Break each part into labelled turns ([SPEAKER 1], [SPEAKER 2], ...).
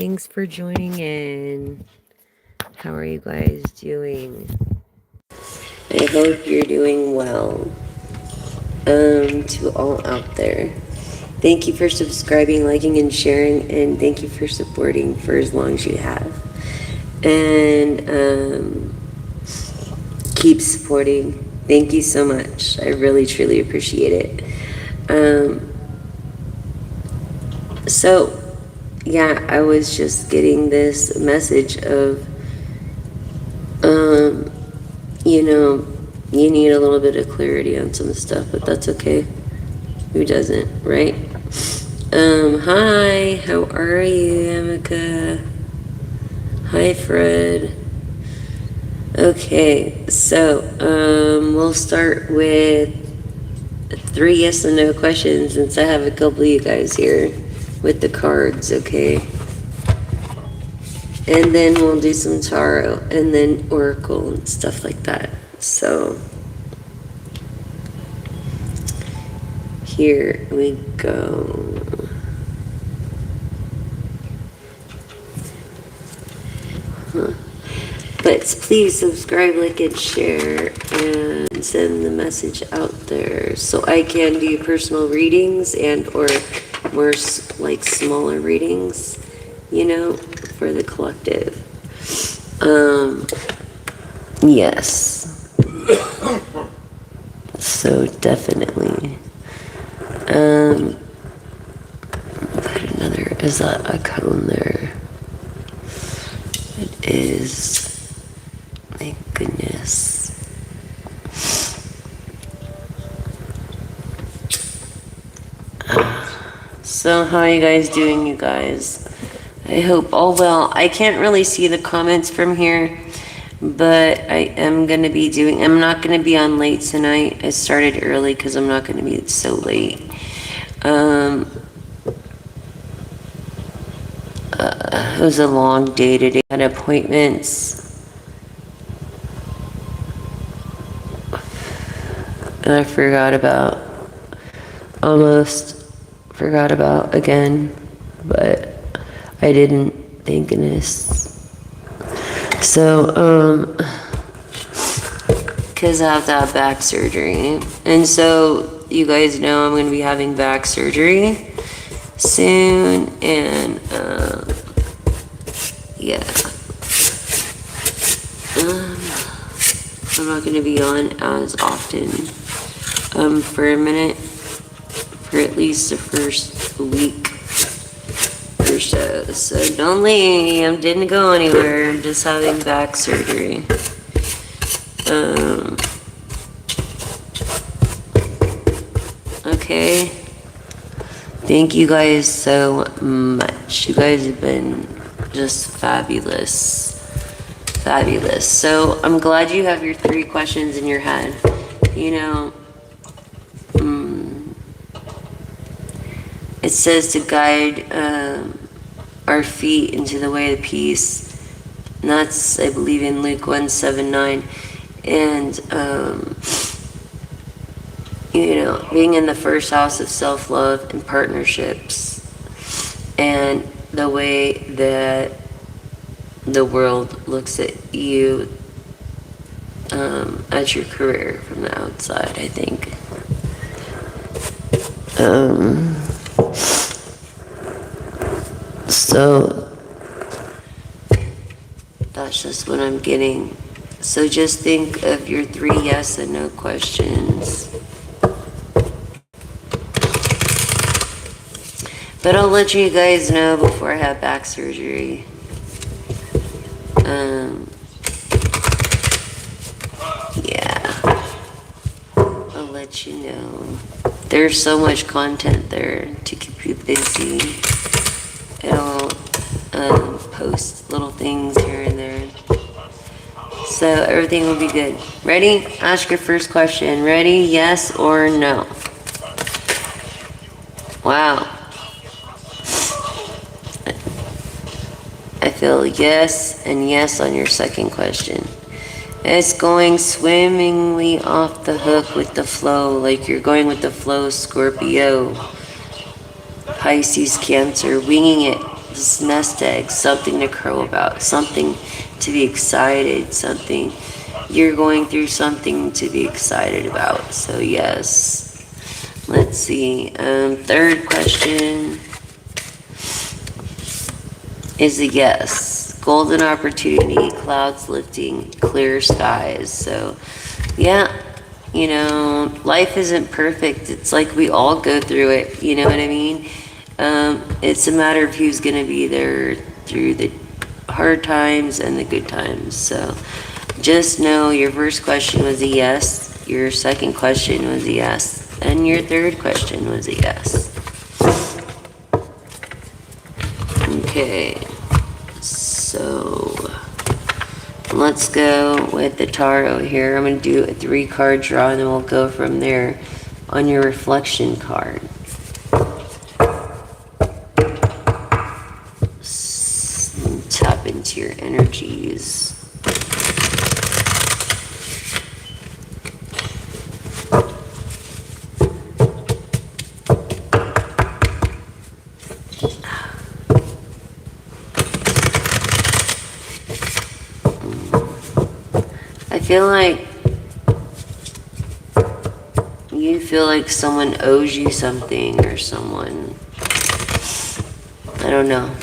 [SPEAKER 1] Thanks for joining in. How are you guys doing? I hope you're doing well. To all out there, thank you for subscribing, liking, and sharing, and thank you for supporting for as long as you have. And keep supporting. Thank you so much. I really, truly appreciate it. So, yeah, I was just getting this message of, you need a little bit of clarity on some stuff, but that's okay. Who doesn't, right? Hi, how are you, Amika? Hi, Fred. Okay, so, we'll start with 3 yes and no questions since I have a couple of you guys here with the cards, okay? And then we'll do some tarot and then oracle and stuff like that. So here we go. But please subscribe, like, and share, and send the message out there so I can do personal readings and or more like smaller readings, for the collective. Yes. So definitely. Put another, is that a cone there? It is. Thank goodness. So how are you guys doing, you guys? I hope all well. I can't really see the comments from here, but I am going to be I'm not going to be on late tonight. I started early because I'm not going to be so late. It was a long day today. I had appointments. And I almost forgot about again, but I didn't, thank goodness. So, because I have to have back surgery. And so, you guys know I'm going to be having back surgery soon, and, yeah. I'm not going to be on as often, for a minute, for at least the first week or so. So don't leave. I didn't go anywhere. I'm just having back surgery. Okay. Thank you guys so much. You guys have been just fabulous. Fabulous. So I'm glad you have your 3 questions in your head. It says to guide our feet into the way of peace. And that's, I believe, in Luke 1:7-9. And, being in the first house of self-love and partnerships. And the way that the world looks at you at your career from the outside, I think. So that's just what I'm getting. So just think of your 3 yes and no questions. But I'll let you guys know before I have back surgery. Yeah. I'll let you know. There's so much content there to keep you busy. I'll post little things here and there. So everything will be good. Ready? Ask your first question. Ready? Yes or no? Wow. I feel yes and yes on your second question. It's going swimmingly off the hook with the flow, like you're going with the flow, Scorpio, Pisces, Cancer, winging it, this nest egg, something to crow about, something to be excited, something you're going through, something to be excited about. So yes, let's see. Third question is a yes. Golden opportunity, clouds lifting, clear skies. So yeah, you know, life isn't perfect. It's like we all go through it, you know what I mean? It's a matter of who's going to be there through the hard times and the good times. So just know your first question was a yes, your second question was a yes, and your third question was a yes. Okay, so let's go with the tarot here. I'm going to do a 3-card draw and then we'll go from there on your reflection card. Tap into your energies. I feel like you feel like someone owes you something, or someone, I don't know,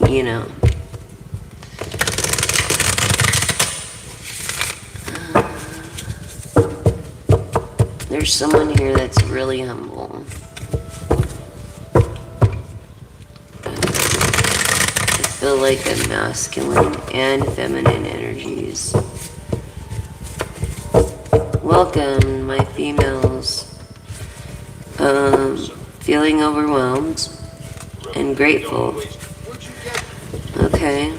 [SPEAKER 1] you know. There's someone here that's really humble. I feel like a masculine and feminine energies. Welcome, my females. Feeling overwhelmed and grateful. Okay.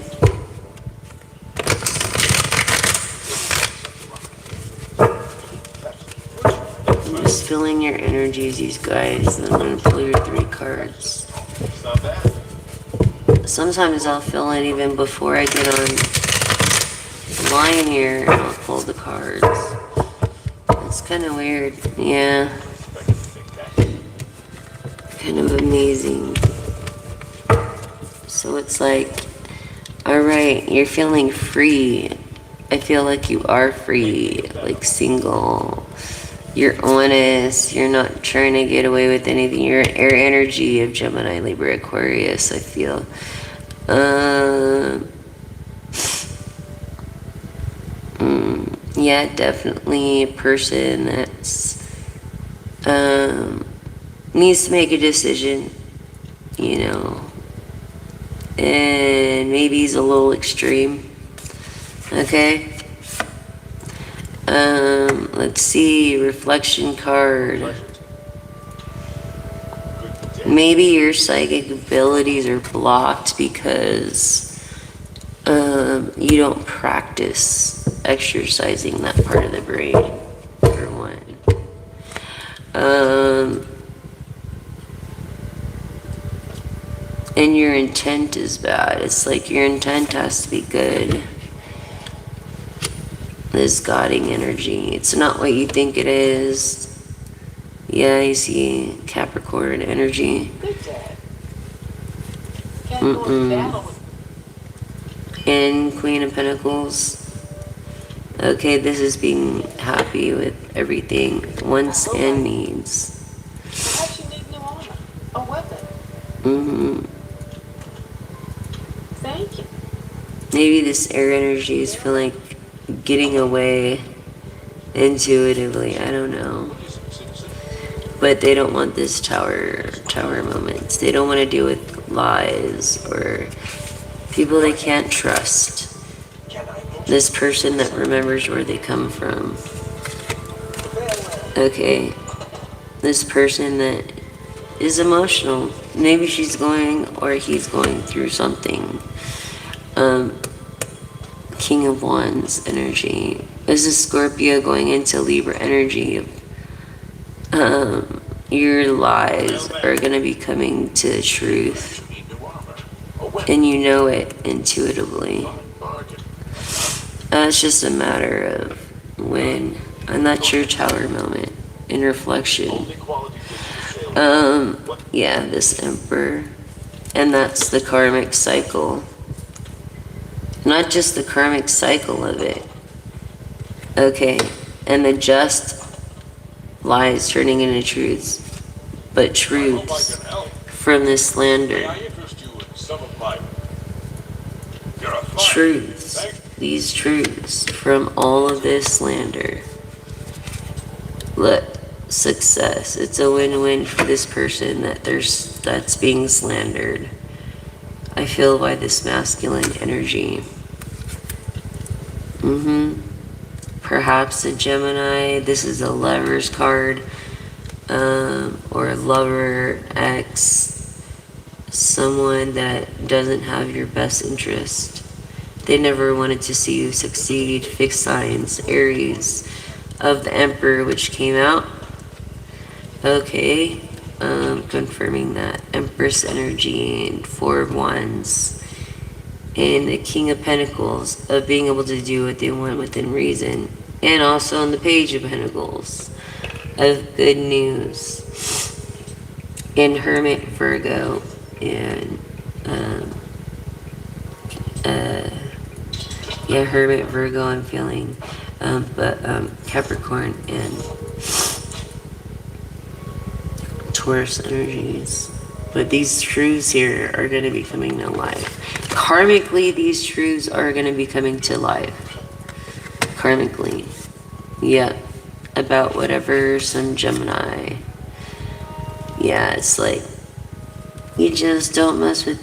[SPEAKER 1] I'm just feeling your energies, you guys. I'm going to pull your 3 cards. Sometimes I'll feel it even before I get online here, and I'll pull the cards. It's kind of weird. Yeah. Kind of amazing. So it's like, alright, you're feeling free. I feel like you are free, like single. You're honest. You're not trying to get away with anything. You're an air energy of Gemini, Libra, Aquarius, I feel. Yeah, definitely a person that's needs to make a decision, you know, and maybe he's a little extreme. Okay. Let's see, reflection card. Maybe your psychic abilities are blocked because you don't practice exercising that part of the brain, for one. And your intent is bad. It's like your intent has to be good. This guiding energy. It's not what you think it is. Yeah, you see Capricorn energy. And Queen of Pentacles. Okay, this is being happy with everything, wants and needs.
[SPEAKER 2] Thank you.
[SPEAKER 1] Maybe this air energy is feeling like getting away intuitively. I don't know. But they don't want this tower moments. They don't want to deal with lies or people they can't trust. This person that remembers where they come from. Okay. This person that is emotional. Maybe she's going or he's going through something. King of Wands energy. This is Scorpio going into Libra energy. Your lies are going to be coming to truth. And you know it intuitively. It's just a matter of when. And that's your tower moment in reflection. Yeah, this Emperor. And that's the karmic cycle. Not just the karmic cycle of it. Okay, and the just lies turning into truths, but truths from this slander. Truths, these truths from all of this slander. Look, success. It's a win-win for this person that's being slandered. I feel by this masculine energy. Perhaps a Gemini. This is a lover's card, or a lover, ex, someone that doesn't have your best interest. They never wanted to see you succeed. Fixed signs, Aries of the Emperor, which came out. Okay, confirming that. Empress energy and Four of Wands. And the King of Pentacles, of being able to do what they want within reason. And also on the Page of Pentacles, of good news. And Hermit, Virgo, and Hermit, Virgo, I'm feeling. But Capricorn and Taurus energies. But these truths here are going to be coming to life. Karmically, these truths are going to be coming to life. Karmically. Yep. About whatever, some Gemini. Yeah, it's like, you just don't mess with,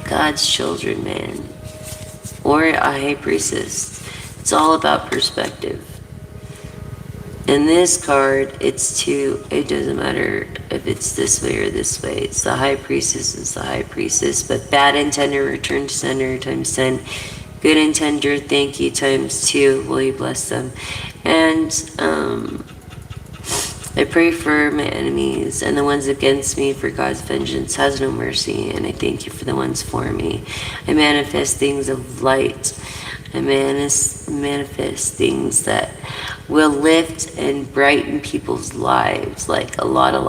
[SPEAKER 1] God's children, man. Or a high priestess. It's all about perspective. In this card, it doesn't matter if it's this way or this way. It's the high priestess is the high priestess, but bad intender return to sender times 10. Good intender, thank you times 2. Will you bless them? And I pray for my enemies and the ones against me, for God's vengeance has no mercy, and I thank you for the ones for me. I manifest things of light. I manifest things that will lift and brighten people's lives, like a lot of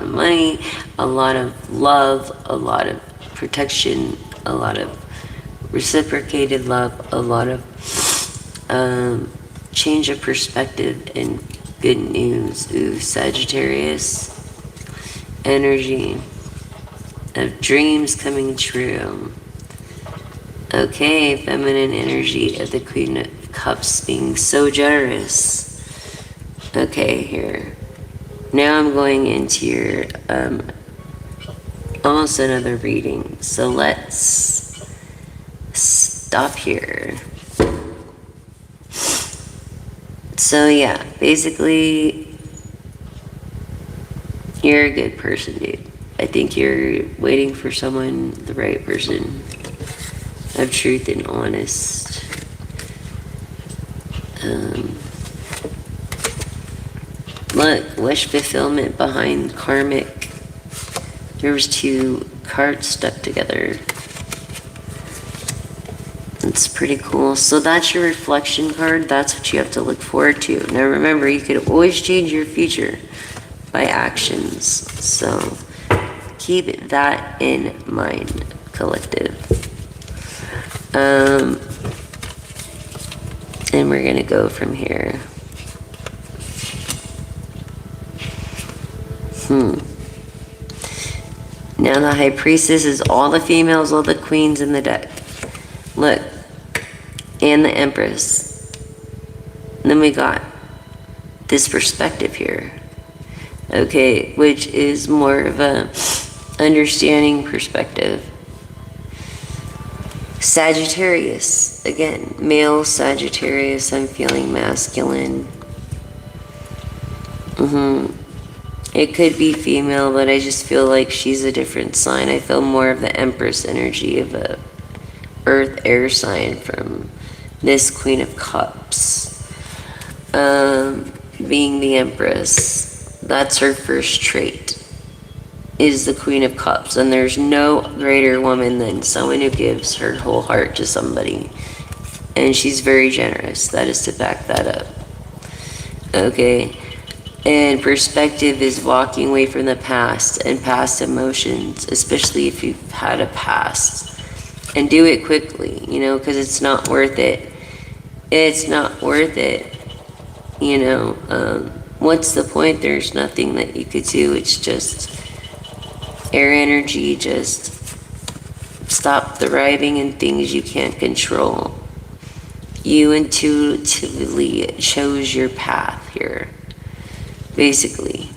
[SPEAKER 1] money, a lot of love, a lot of protection, a lot of reciprocated love, a lot of change of perspective and good news. Ooh, Sagittarius energy of dreams coming true. Okay, feminine energy of the Queen of Cups being so generous. Okay, here. Now I'm going into your almost another reading. So let's stop here. So yeah, basically, you're a good person, dude. I think you're waiting for someone, the right person, of truth and honest. Look, wish fulfillment behind karmic. There was 2 cards stuck together. It's pretty cool. So that's your reflection card. That's what you have to look forward to. Now remember, you could always change your future by actions. So keep that in mind, collective. And we're going to go from here. Now the High Priestess is all the females, all the queens in the deck. Look. And the Empress. And then we got this perspective here. Okay, which is more of a understanding perspective. Sagittarius. Again, male Sagittarius. I'm feeling masculine. It could be female, but I just feel like she's a different sign. I feel more of the Empress energy of a Earth air sign from this Queen of Cups. Being the Empress. That's her first trait. Is the Queen of Cups. And there's no greater woman than someone who gives her whole heart to somebody. And she's very generous. That is to back that up. Okay. And perspective is walking away from the past and past emotions, especially if you've had a past. And do it quickly, because it's not worth it. It's not worth it. What's the point? There's nothing that you could do. It's just air energy. Just stop thriving in things you can't control. You intuitively chose your path here, basically.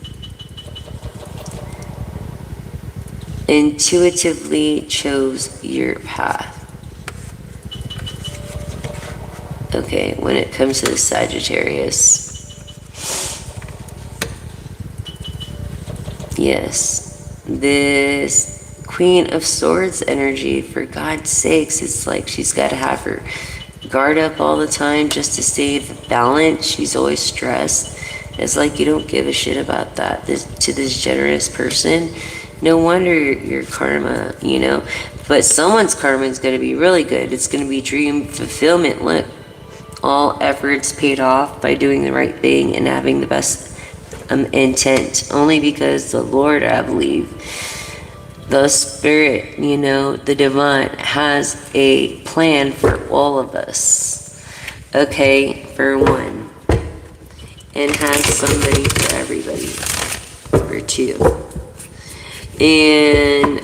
[SPEAKER 1] Intuitively chose your path. Okay, when it comes to the Sagittarius, yes, this Queen of Swords energy, for God's sakes, it's like she's got to have her guard up all the time just to stay balanced. She's always stressed. It's like you don't give a shit about that to this generous person. No wonder your karma, But someone's karma is going to be really good. It's going to be dream fulfillment. Look, all efforts paid off by doing the right thing and having the best intent. Only because the Lord, I believe, the Spirit, the Divine, has a plan for all of us. Okay, for one. And has somebody for everybody. For two. And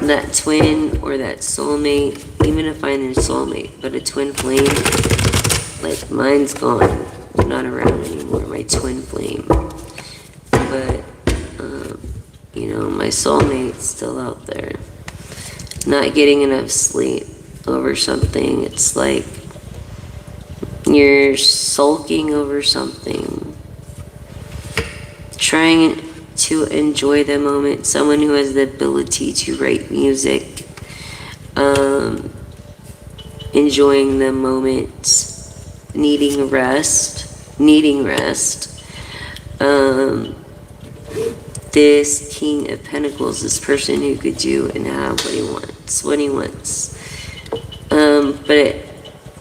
[SPEAKER 1] that twin or that soulmate, even if I'm a soulmate, but a twin flame, like mine's gone, not around anymore, my twin flame. But, my soulmate's still out there. Not getting enough sleep over something. It's like you're sulking over something. Trying to enjoy the moment. Someone who has the ability to write music. Enjoying the moment. Needing rest. This King of Pentacles, this person who could do and have what he wants. But it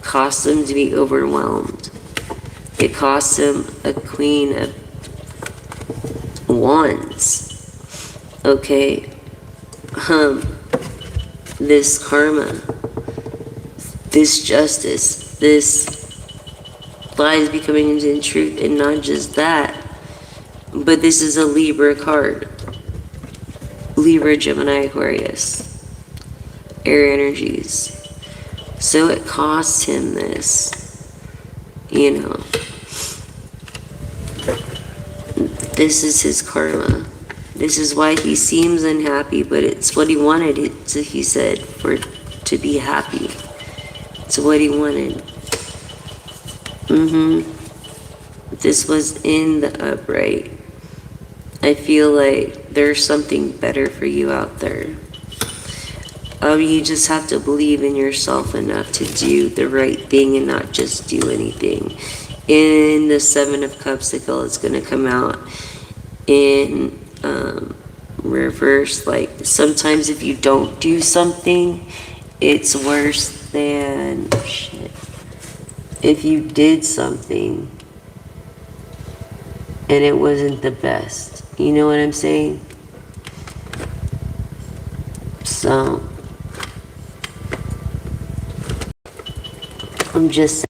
[SPEAKER 1] costs him to be overwhelmed. It costs him a Queen of Wands. Okay. This karma, this justice, this lies becoming into truth, and not just that, but this is a Libra card. Libra, Gemini, Aquarius. Air energies. So it costs him this. This is his karma. This is why he seems unhappy, but it's what he wanted. He said, to be happy. It's what he wanted. This was in the upright. I feel like there's something better for you out there. You just have to believe in yourself enough to do the right thing and not just do anything. In the Seven of Cups, I feel it's going to come out in reverse. Like, sometimes if you don't do something, it's worse than if you did something and it wasn't the best. You know what I'm saying? So, I'm just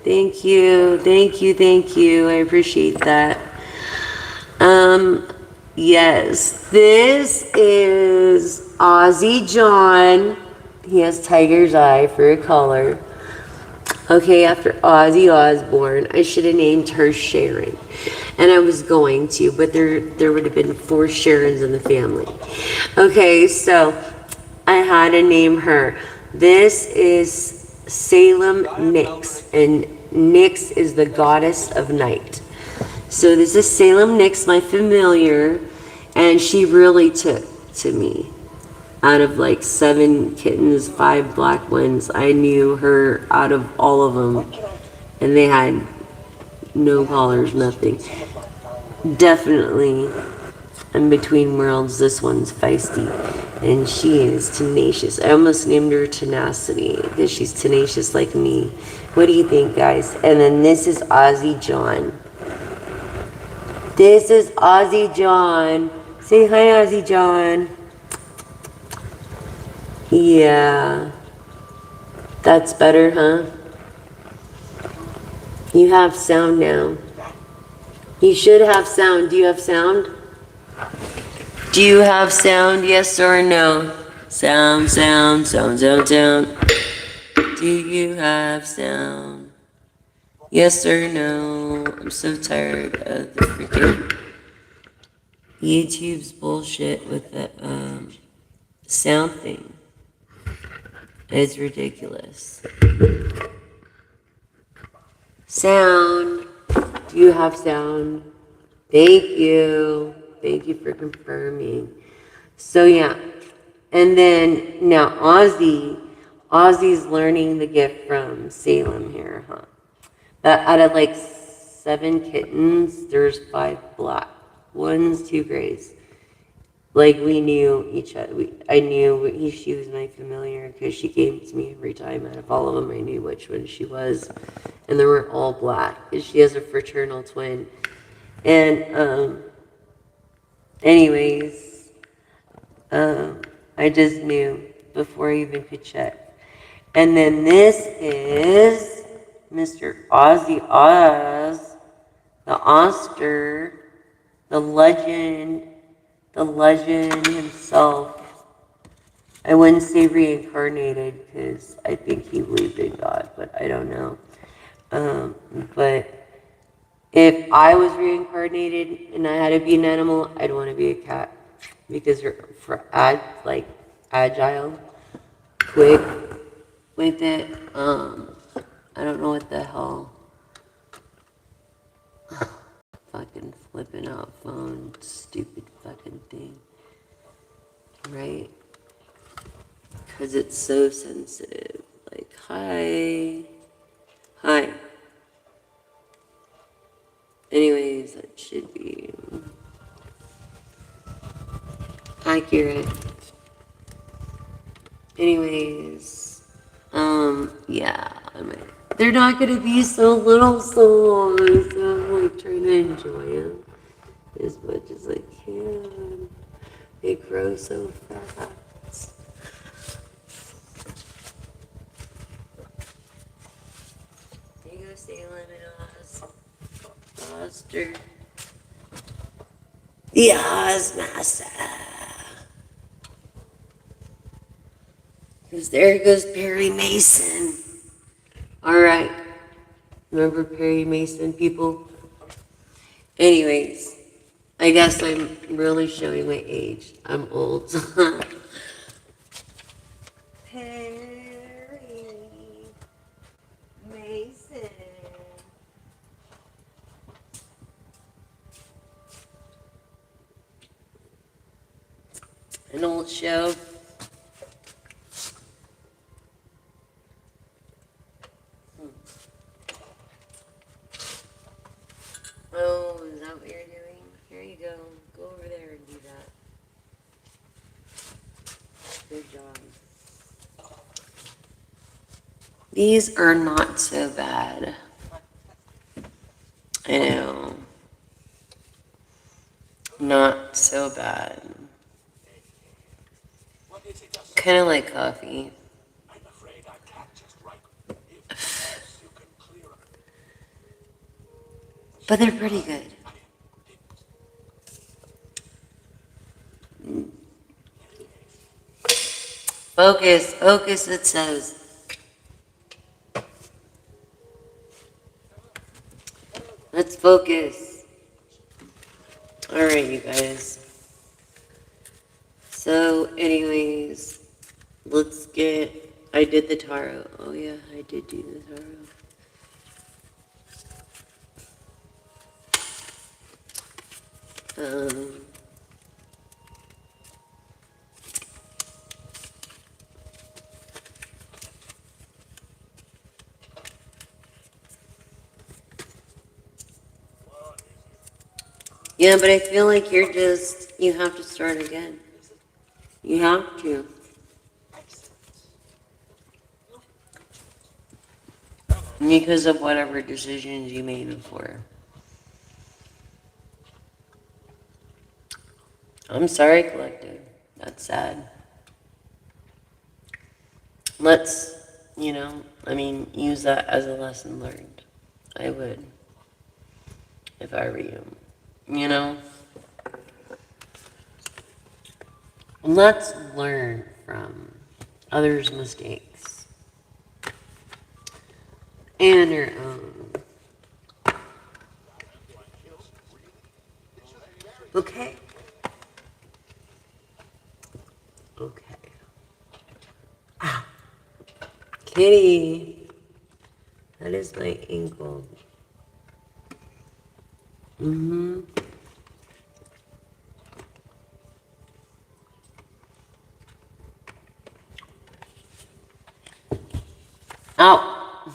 [SPEAKER 1] Thank you, thank you, thank you. I appreciate that. Yes, this is Ozzy John. He has tiger's eye for a color. Okay, after Ozzy Osbourne, I should have named her Sharon. And I was going to, but there would have been 4 Sharons in the family. Okay, so I had to name her. This is Salem Nix, and Nix is the goddess of night. So this is Salem Nix, my familiar, and she really took to me. Out of like 7 kittens, 5 black ones, I knew her out of all of them. And they had no collars, nothing. Definitely in between worlds, this one's feisty. And she is tenacious. I almost named her Tenacity because she's tenacious like me. What do you think, guys? And then this is Ozzy John. This is Ozzy John. Say hi, Ozzy John. Yeah. That's better, huh? You have sound now. You should have sound. Do you have sound? Do you have sound? Yes or no? Sound, sound, sound, sound, sound. Do you have sound? Yes or no? I'm so tired of the freaking YouTube's bullshit with the sound thing. It's ridiculous. Sound. Do you have sound? Thank you. Thank you for confirming. So yeah. And then now Ozzy's learning the gift from Salem here, huh? Out of like 7 kittens, there's 5 black ones, 2 grays. Like we knew each other. I knew she was my familiar because she came to me every time. Out of all of them, I knew which one she was, and they were all black. And she has a fraternal twin. And anyways, I just knew before I even could check. And then this is Mr. Ozzy Oz, the Oster, the legend himself. I wouldn't say reincarnated because I think he believed in God, but I don't know. But if I was reincarnated and I had to be an animal, I'd want to be a cat because they're agile, quick with it. I don't know what the hell. Fucking flipping out phone, stupid fucking thing. Right? Because it's so sensitive. Like, hi. Hi. Anyways, that should be accurate. Anyways, yeah. They're not gonna be so little so long, so I'm like trying to enjoy them as much as I can. They grow so fast. There you go, Salem and Oz. Foster. The Oz Master. Because there goes Perry Mason. Alright. Remember Perry Mason, people? Anyways, I guess I'm really showing my age. I'm old. Perry Mason. An old show. Oh, is that what you're doing? Here you go. Go over there and do that. Good job. These are not so bad. I know. Not so bad. Kind of like coffee. but they're pretty good. Focus, focus, it says. Let's focus. Alright, you guys. So, anyways, let's get. I did the tarot. Oh, yeah, I did do the tarot. Yeah, but I feel like you have to start again. You have to. Because of whatever decisions you made before. I'm sorry, collective. That's sad. Let's, use that as a lesson learned. I would, if I were you. You know? Let's learn from others' mistakes and your own. Okay. Okay. Ah, kitty. That is my ankle. Mm-hmm. Ow.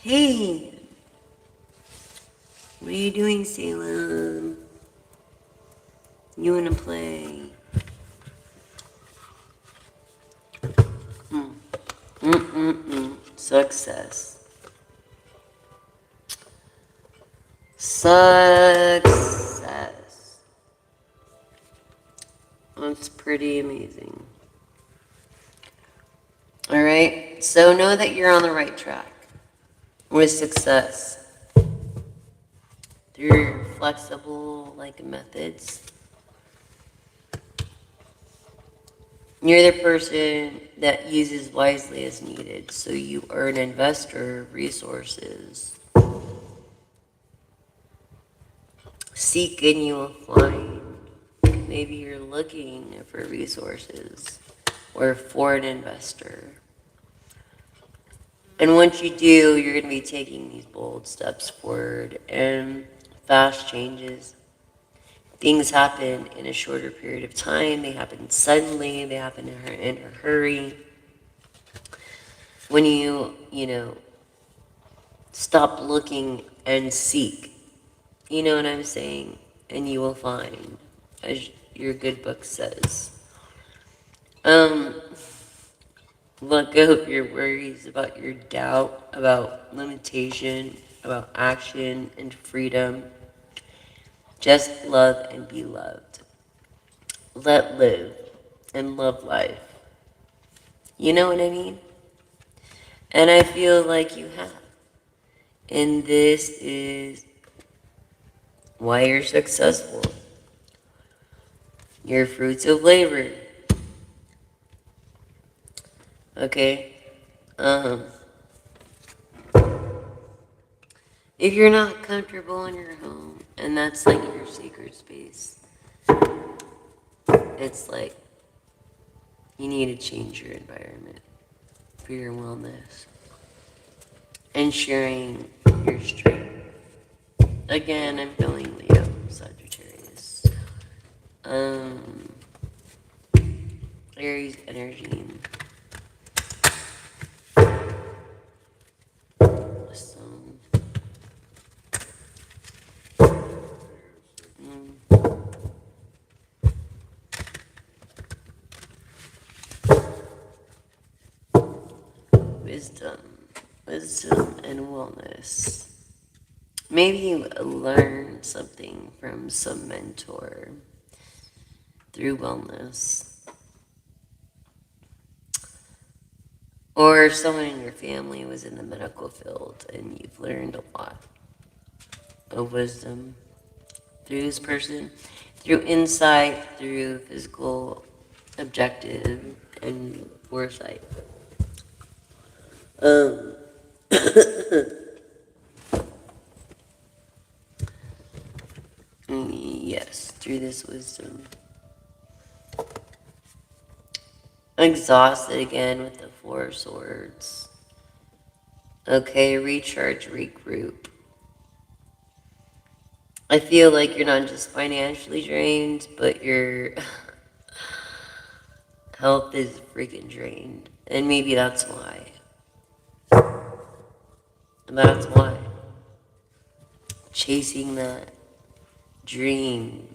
[SPEAKER 1] Hey. What are you doing, Salem? You wanna play? Success. Success. That's pretty amazing. Alright, so know that you're on the right track with success. Through flexible, methods. You're the person that uses wisely as needed, so you are an investor of resources. Seek and you will find. Maybe you're looking for resources or for an investor. And once you do, you're going to be taking these bold steps forward and fast changes. Things happen in a shorter period of time. They happen suddenly. They happen in a hurry. When you stop looking and seek, you know what I'm saying? And you will find, as your good book says. Let go of your worries about your doubt, about limitation, about action and freedom. Just love and be loved. Let live and love life. You know what I mean? And I feel like you have. And this is why you're successful. Your fruits of labor. Okay? If you're not comfortable in your home, and that's like your sacred space, it's like you need to change your environment for your wellness. Ensuring your strength. Again, I'm feeling Leo, Sagittarius. Aries energy. Some. Wisdom and wellness. Maybe you learn something from some mentor through wellness. Or someone in your family was in the medical field and you've learned a lot of wisdom through this person, through insight, through physical objective and foresight. Yes, through this wisdom. Exhausted again with the Four Swords. Okay, recharge, regroup. I feel like you're not just financially drained, but your health is freaking drained. And maybe that's why. That's why. Chasing that dream.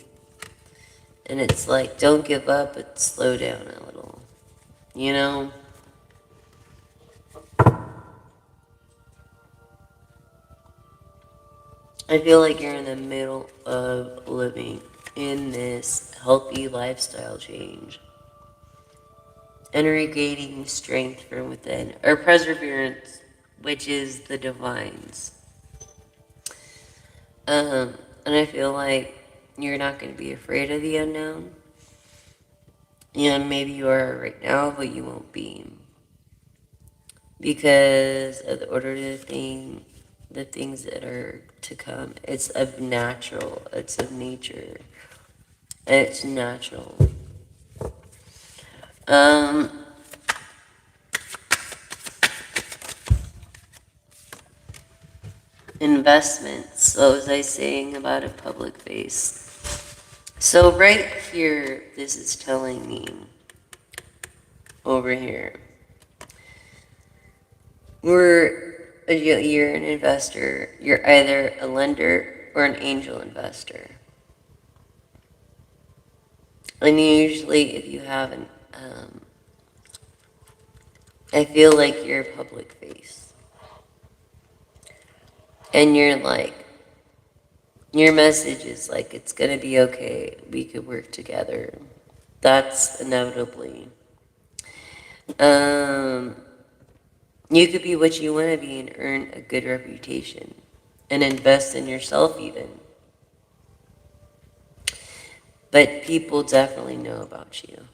[SPEAKER 1] And it's like, don't give up, but slow down a little. You know? I feel like you're in the middle of living in this healthy lifestyle change and regaining strength from within, or perseverance, which is the divines. And I feel like you're not going to be afraid of the unknown. Yeah, maybe you are right now, but you won't be. Because of the order of the things that are to come. It's of natural, it's of nature. It's natural. Investments. What was I saying about a public face? So right here, this is telling me over here, you're an investor. You're either a lender or an angel investor. And usually, if you have an, I feel like you're a public face. And you're like, your message is like, it's gonna be okay. We could work together. That's inevitably. You could be what you want to be and earn a good reputation and invest in yourself even. But people definitely know about you.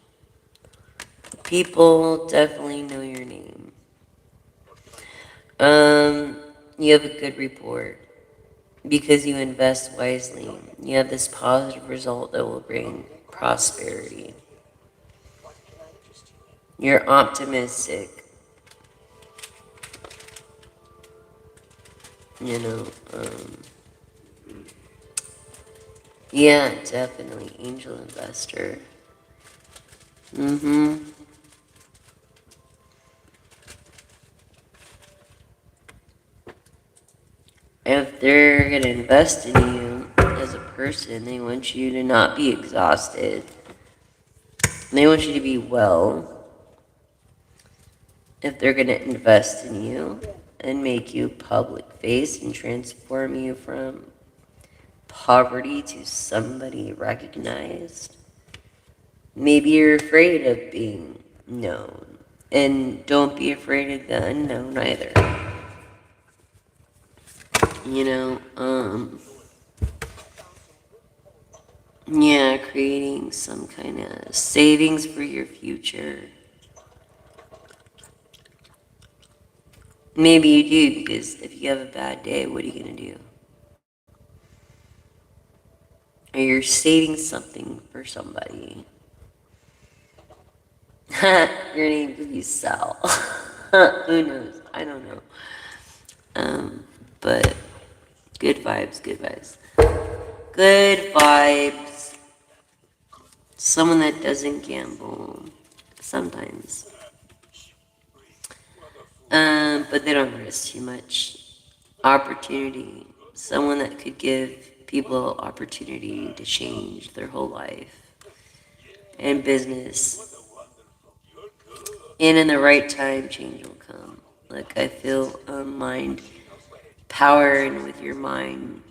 [SPEAKER 1] People definitely know your name. You have a good report because you invest wisely. You have this positive result that will bring prosperity. You're optimistic. You know, yeah, definitely angel investor. If they're gonna invest in you as a person, they want you to not be exhausted. They want you to be well. If they're gonna invest in you and make you public face and transform you from poverty to somebody recognized, maybe you're afraid of being known. And don't be afraid of the unknown either. You know, yeah, creating some kind of savings for your future. Maybe you do, because if you have a bad day, what are you going to do? Or you're saving something for somebody. Your name could be Sal. Who knows? I don't know. But good vibes, good vibes. Good vibes. Someone that doesn't gamble. Sometimes. But they don't risk too much. Opportunity. Someone that could give people opportunity to change their whole life. And business. And in the right time, change will come. Like, I feel mind power, and with your mind,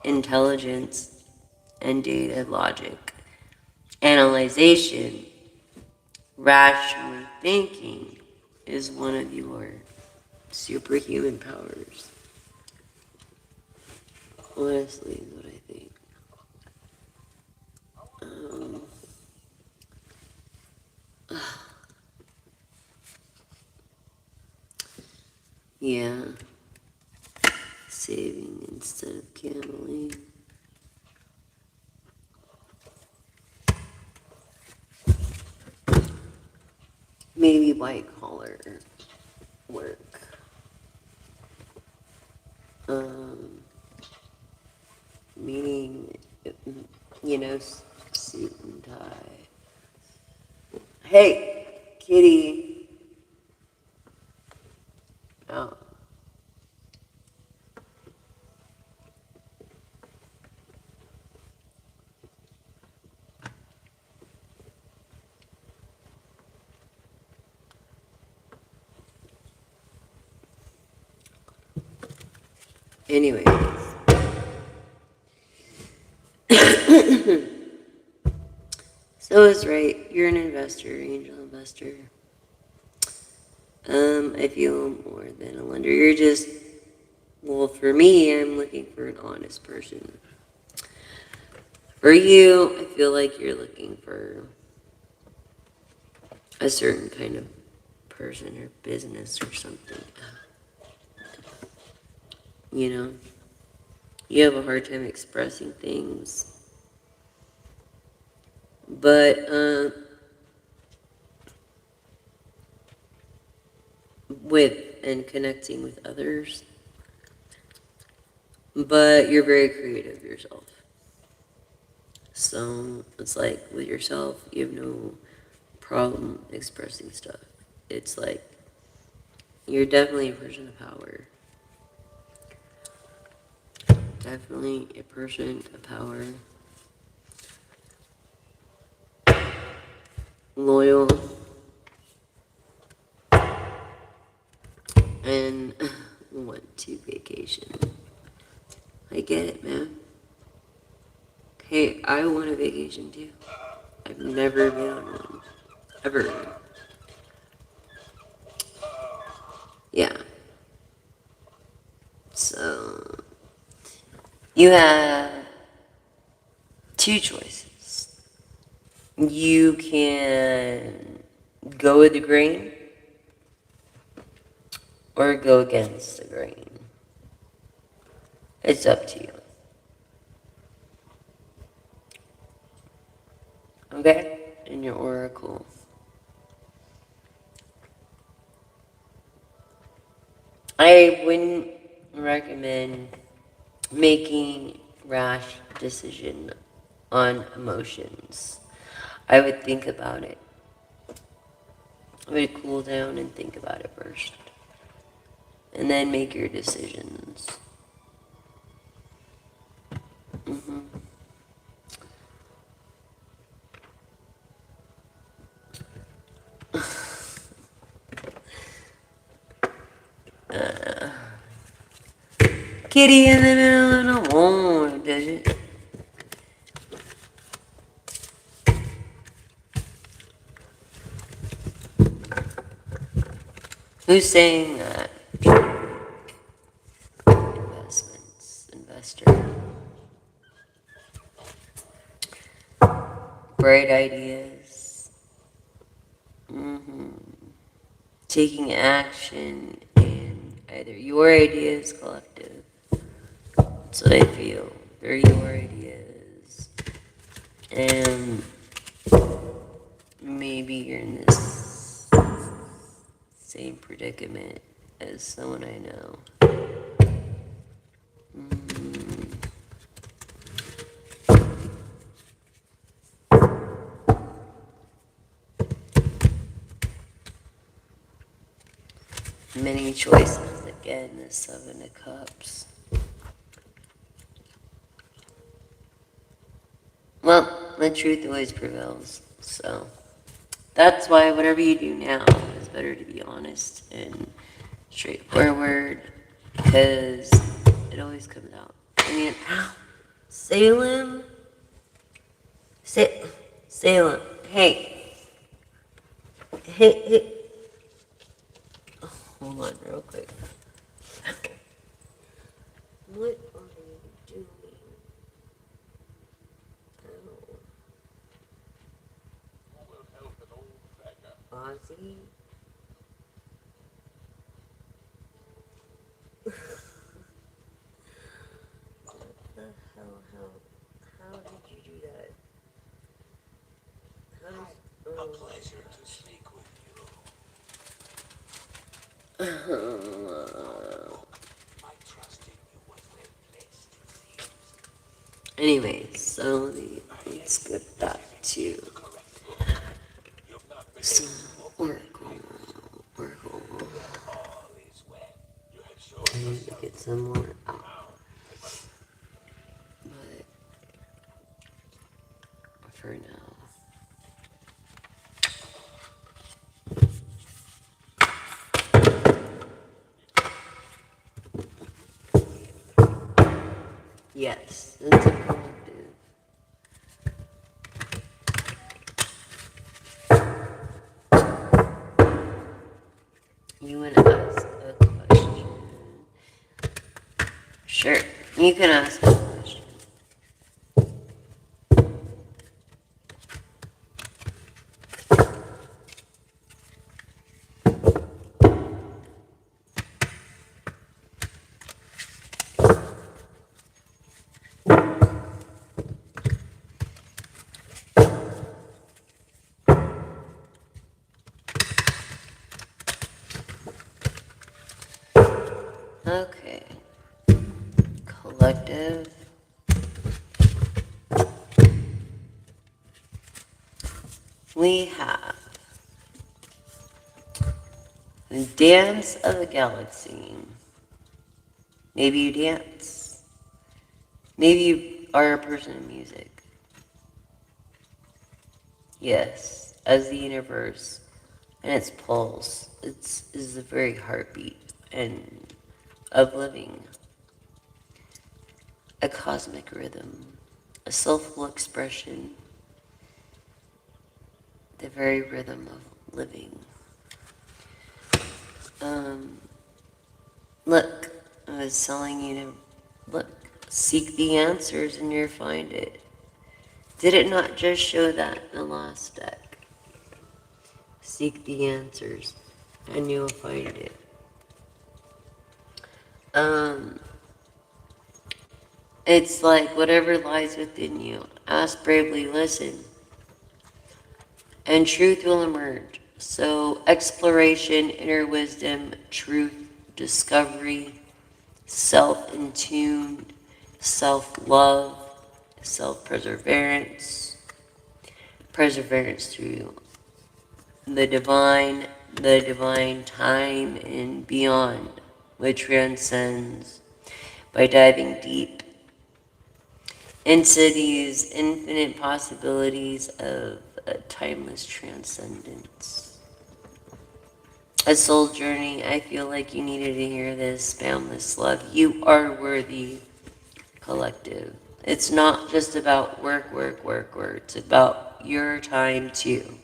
[SPEAKER 1] intelligence, and data logic. Analyzation, rationally thinking is one of your superhuman powers. Honestly, is what I think. Yeah, saving instead of gambling. Maybe white collar work. Um, Meaning, suit and tie. Hey, kitty. Oh. Anyways. So it's right. You're an investor, angel investor. I feel more than a lender. You're just, well, for me, I'm looking for an honest person. For you, I feel like you're looking for a certain kind of person or business or something. You know? You have a hard time expressing things. But, with and connecting with others. But you're very creative yourself. So it's like with yourself, you have no problem expressing stuff. It's like you're definitely a person of power. Definitely a person of power. Loyal. And want to vacation. I get it, man. Hey, I want a vacation too. I've never been on one. Ever. Yeah. So, you have two choices. You can go with the grain or go against the grain. It's up to you. Okay? In your oracle. I wouldn't recommend making rash decision on emotions. I would think about it. I would cool down and think about it first. And then make your decisions. Mm-hmm. Kitty in the middle of the warm desert. Who's saying that? Investments, investor. Bright ideas. Mm-hmm. Taking action in either your ideas, collective. That's what I feel. They're your ideas. And maybe you're in this same predicament as someone I know. Many choices. Again, the Seven of Cups. Well, the truth always prevails. So that's why whatever you do now is better to be honest and straightforward, because it always comes out. I mean, Salem? Salem. Hey. Hey. Oh, hold on real quick. What are you doing? Oh. Ozzy? What the hell? How did you do that? How does... Oh, a pleasure to speak with you. My trust in you was well placed, it seems. Anyways, so let's get back to some Oracle. I need to get some more out. But for now. Yes, it's a collective. You want to ask a question? Sure, you can ask a question. Okay. Collective. We have the Dance of the Galaxy. Maybe you dance. Maybe you are a person of music. Yes, as the universe and its pulse, is the very heartbeat and of living. A cosmic rhythm, a soulful expression, the very rhythm of living. Look, I was telling you to look, seek the answers and you'll find it. Did it not just show that in the last deck? Seek the answers and you'll find it. It's like whatever lies within you, ask bravely, listen, and truth will emerge. So exploration, inner wisdom, truth, discovery, self-in-tuned, self-love, self-perseverance, perseverance through the divine time and beyond, which transcends by diving deep into these infinite possibilities of a timeless transcendence. A soul journey. I feel like you needed to hear this. Boundless love. You are worthy, collective. It's not just about work. It's about your time too.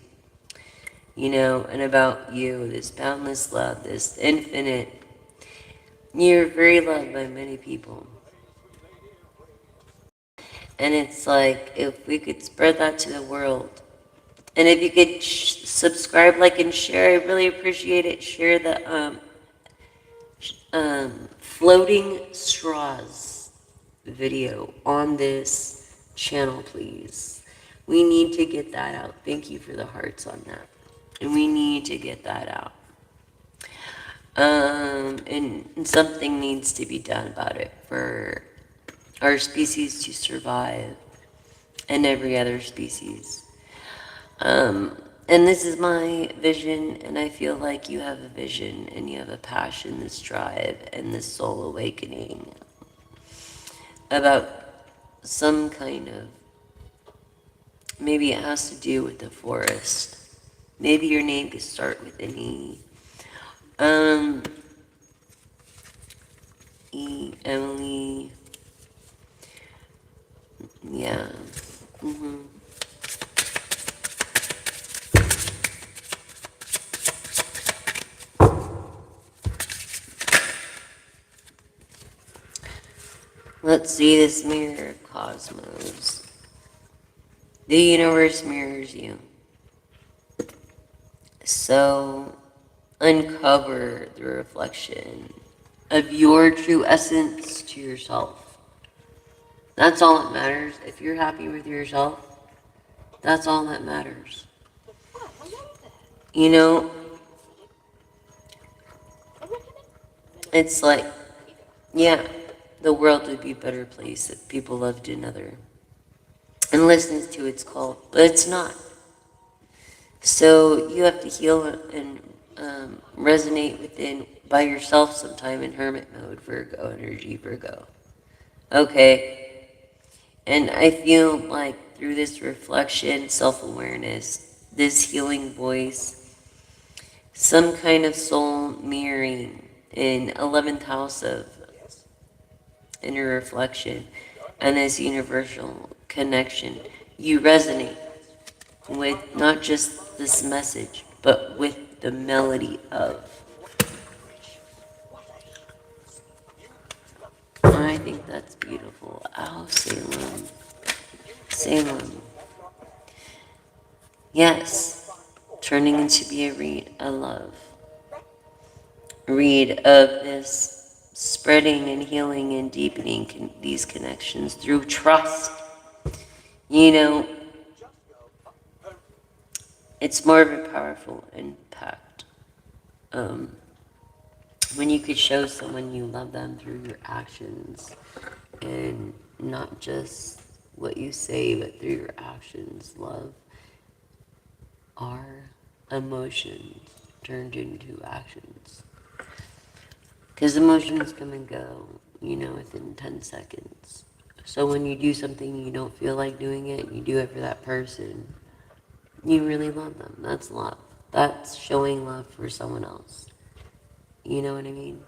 [SPEAKER 1] You know, and about you, this boundless love, this infinite. You're very loved by many people. And it's like, if we could spread that to the world. And if you could subscribe, like, and share, I really appreciate it. Share the floating straws video on this channel, please. We need to get that out. Thank you for the hearts on that. And we need to get that out. And something needs to be done about it for our species to survive and every other species. And this is my vision, and I feel like you have a vision, and you have a passion, this drive, and this soul awakening about some kind of, maybe it has to do with the forest. Maybe your name could start with an E. Emily. Yeah. Let's see this mirror of cosmos. The universe mirrors you. So uncover the reflection of your true essence to yourself. That's all that matters. If you're happy with yourself, that's all that matters. You know, it's like, yeah, the world would be a better place if people loved another and listened to its call, but it's not. So you have to heal and resonate within by yourself sometime in hermit mode, Virgo energy, Virgo. Okay. And I feel like through this reflection, self-awareness, this healing voice, some kind of soul mirroring in 11th house of inner reflection and this universal connection, you resonate with not just this message, but with the melody of. I think that's beautiful. Oh, Salem. Salem. Yes. Turning into be a read, a love. Read of this spreading and healing and deepening these connections through trust. You know, it's more of a powerful impact. When you could show someone you love them through your actions and not just what you say, but through your actions, love are emotions turned into actions. Because emotions come and go, you know, within 10 seconds. So when you do something you don't feel like doing it, you do it for that person, you really love them. That's love. That's showing love for someone else. You know what I mean?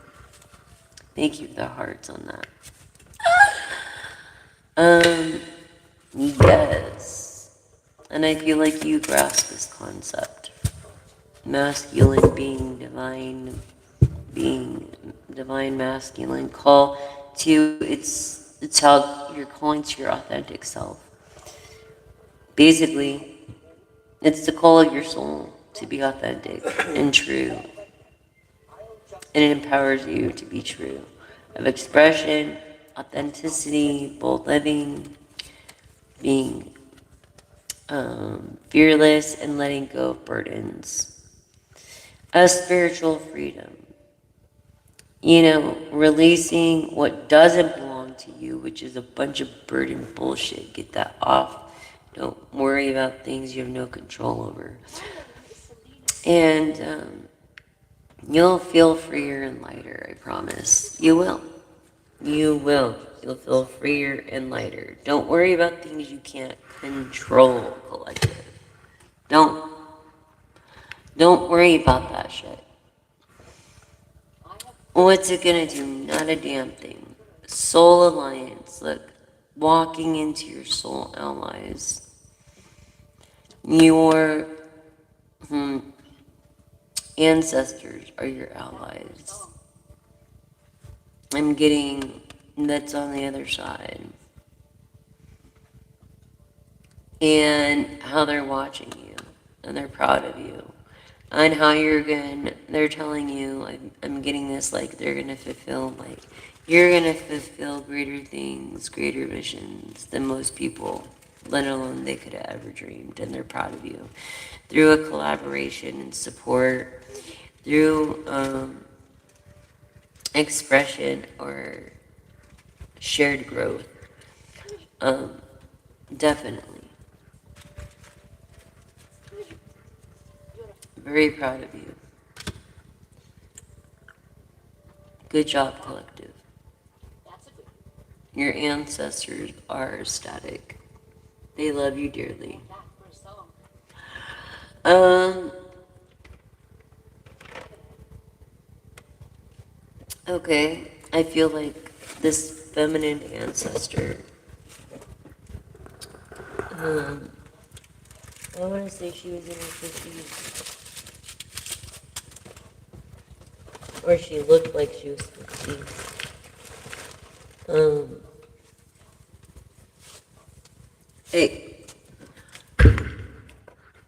[SPEAKER 1] Thank you for the hearts on that. Yes. And I feel like you grasp this concept. Masculine being divine masculine, call to it's how you're calling to your authentic self. Basically, it's the call of your soul to be authentic and true. And it empowers you to be true. Of expression, authenticity, bold living, being fearless, and letting go of burdens. A spiritual freedom. You know, releasing what doesn't belong to you, which is a bunch of burden bullshit. Get that off. Don't worry about things you have no control over. And you'll feel freer and lighter, I promise. You will. You will. You'll feel freer and lighter. Don't worry about things you can't control, collective. Don't worry about that shit. What's it gonna do? Not a damn thing. Soul alliance. Look, walking into your soul allies. Your ancestors are your allies. I'm getting that's on the other side. And how they're watching you. And they're proud of you. And how they're telling you, I'm getting this, like, they're gonna fulfill, like, you're gonna fulfill greater things, greater visions than most people, let alone they could have ever dreamed, and they're proud of you. Through a collaboration and support, through expression or shared growth. Definitely. Very proud of you. Good job, collective. Your ancestors are ecstatic. They love you dearly. Okay, I feel like this feminine ancestor, I want to say she was in her 50s. Or she looked like she was 50s. Hey,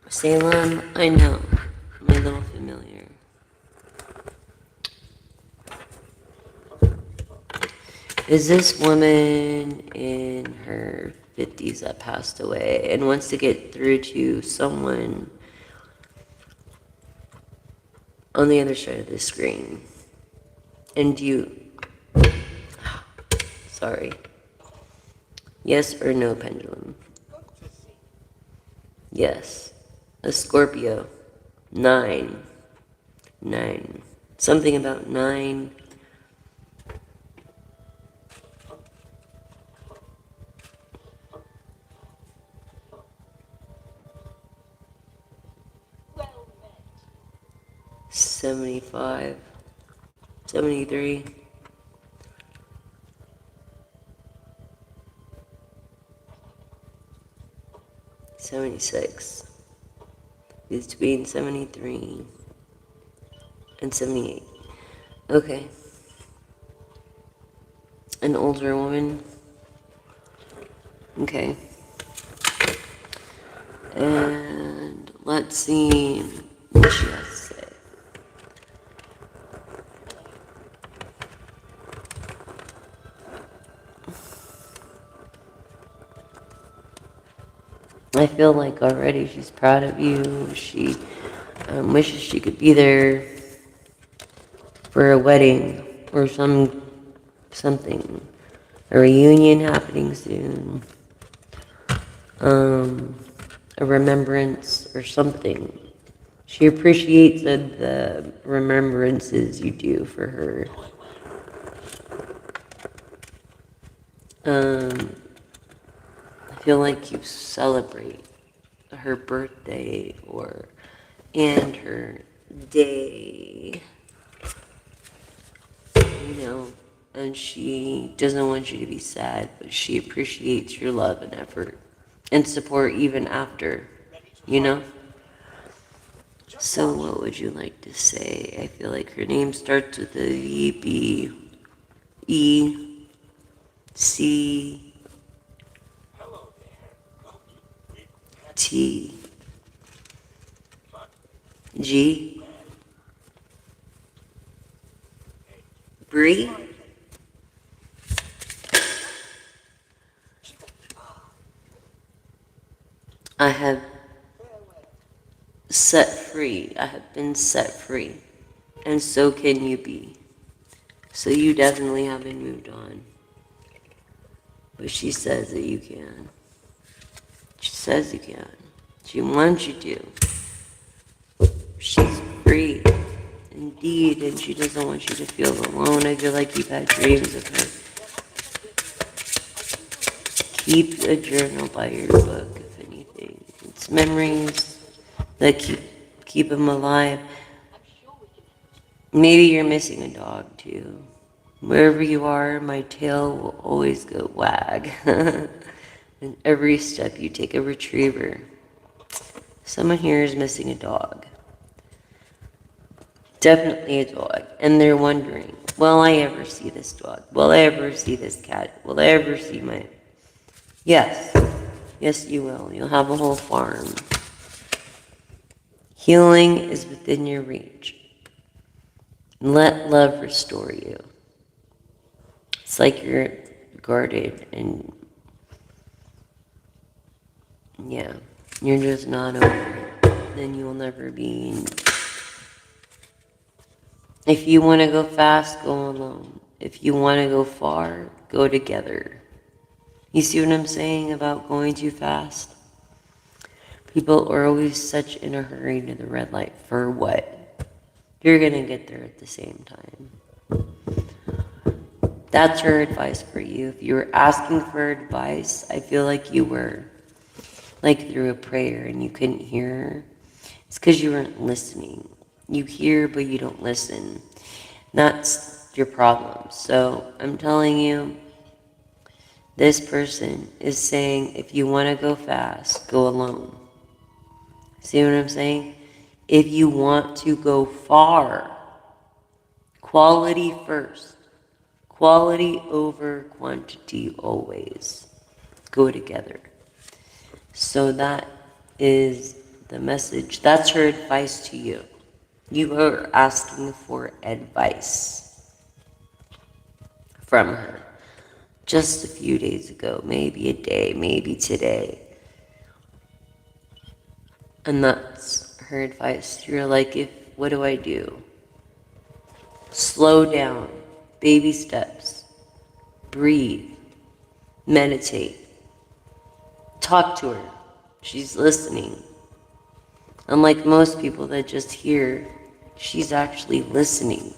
[SPEAKER 1] Salem, I know. I'm a little familiar. Is this woman in her 50s that passed away and wants to get through to someone on the other side of the screen? And sorry. Yes or no, pendulum? Yes. A Scorpio. 9. 9. Something about 9.
[SPEAKER 2] Well met.
[SPEAKER 1] 75. 73. 76. Between 73 and 78. Okay. An older woman. Okay. And let's see what she has to say. I feel like already she's proud of you. She wishes she could be there for a wedding or something. A reunion happening soon. A remembrance or something. She appreciates the remembrances you do for her. I feel like you celebrate her birthday and her day, and she doesn't want you to be sad, but she appreciates your love and effort and support even after, you know? So what would you like to say? I feel like her name starts with a V, B, E, C, T, G, Bree. I have set free. I have been set free. And so can you be. So you definitely haven't moved on. But she says that you can. She says you can. She wants you to. She's free. Indeed, and she doesn't want you to feel alone. I feel like you've had dreams of her. Keep a journal by your book, if anything. It's memories that keep them alive. Maybe you're missing a dog, too. Wherever you are, my tail will always go wag. And every step you take a retriever. Someone here is missing a dog. Definitely a dog. And they're wondering, will I ever see this dog? Will I ever see this cat? Will I ever see my... Yes. Yes, you will. You'll have a whole farm. Healing is within your reach. Let love restore you. It's like you're guarded and... yeah, you're just not over it. Then you'll never be. If you want to go fast, go alone. If you want to go far, go together. You see what I'm saying about going too fast? People are always such in a hurry to the red light. For what? You're going to get there at the same time. That's her advice for you. If you were asking for advice, I feel like you were like through a prayer and you couldn't hear her. It's because you weren't listening. You hear, but you don't listen. That's your problem. So I'm telling you, this person is saying, if you want to go fast, go alone. See what I'm saying? If you want to go far, quality first. Quality over quantity always. Go together. So that is the message. That's her advice to you. You are asking for advice from her just a few days ago, maybe a day, maybe today. And that's her advice. You're like, what do I do? Slow down, baby steps, breathe, meditate, talk to her. She's listening. Unlike most people that just hear, she's actually listening.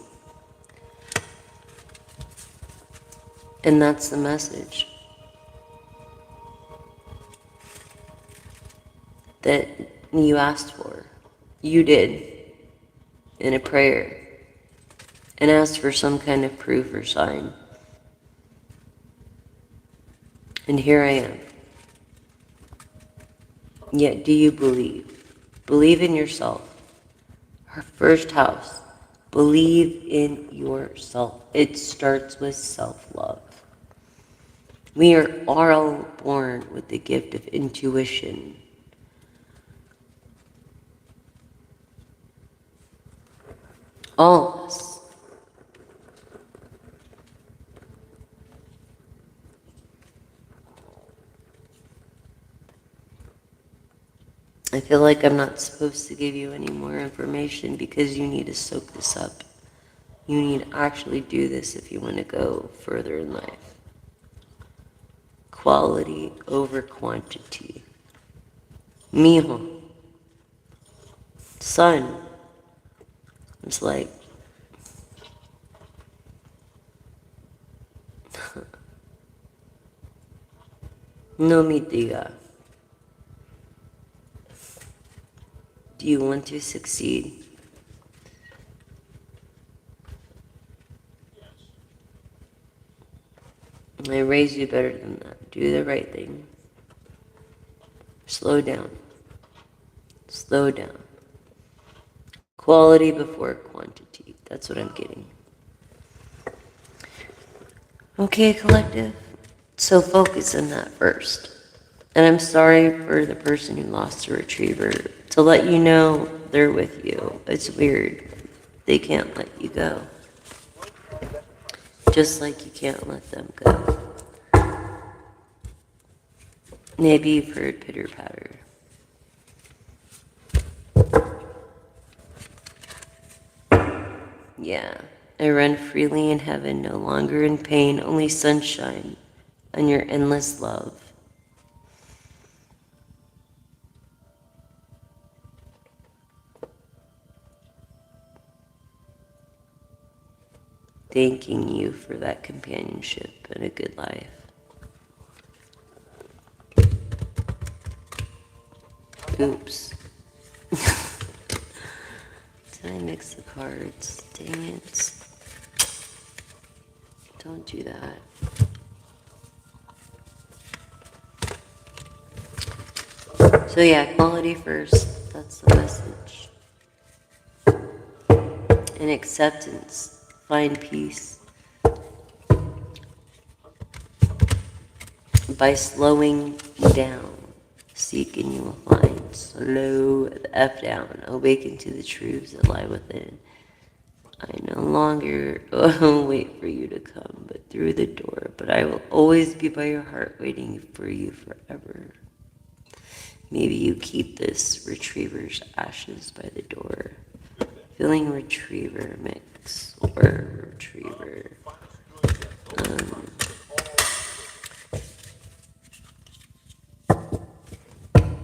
[SPEAKER 1] And that's the message. That you asked for. You did. In a prayer. And asked for some kind of proof or sign. And here I am. Yet do you believe? Believe in yourself. Her first house. Believe in yourself. It starts with self-love. We are all born with the gift of intuition. All of us. I feel like I'm not supposed to give you any more information because you need to soak this up. You need to actually do this if you want to go further in life. Quality over quantity. Mijo. Son. It's like, no me diga. Do you want to succeed? I raise you better than that. Do the right thing. Slow down. Slow down. Quality before quantity. That's what I'm getting. Okay, collective. So focus on that first. And I'm sorry for the person who lost a retriever. To let you know they're with you. It's weird. They can't let you go. Just like you can't let them go. Maybe you've heard pitter patter. Yeah. I run freely in heaven, no longer in pain, only sunshine and your endless love. Thanking you for that companionship and a good life. Oops. Did I mix the cards? Dang it. Don't do that. So yeah, quality first. That's the message. And acceptance. Find peace. By slowing down. Seek and you will find. Slow the F down. Awaken to the truths that lie within. I no longer wait for you to come, but through the door. But I will always be by your heart, waiting for you forever. Maybe you keep this retriever's ashes by the door. Feeling retriever mix or retriever.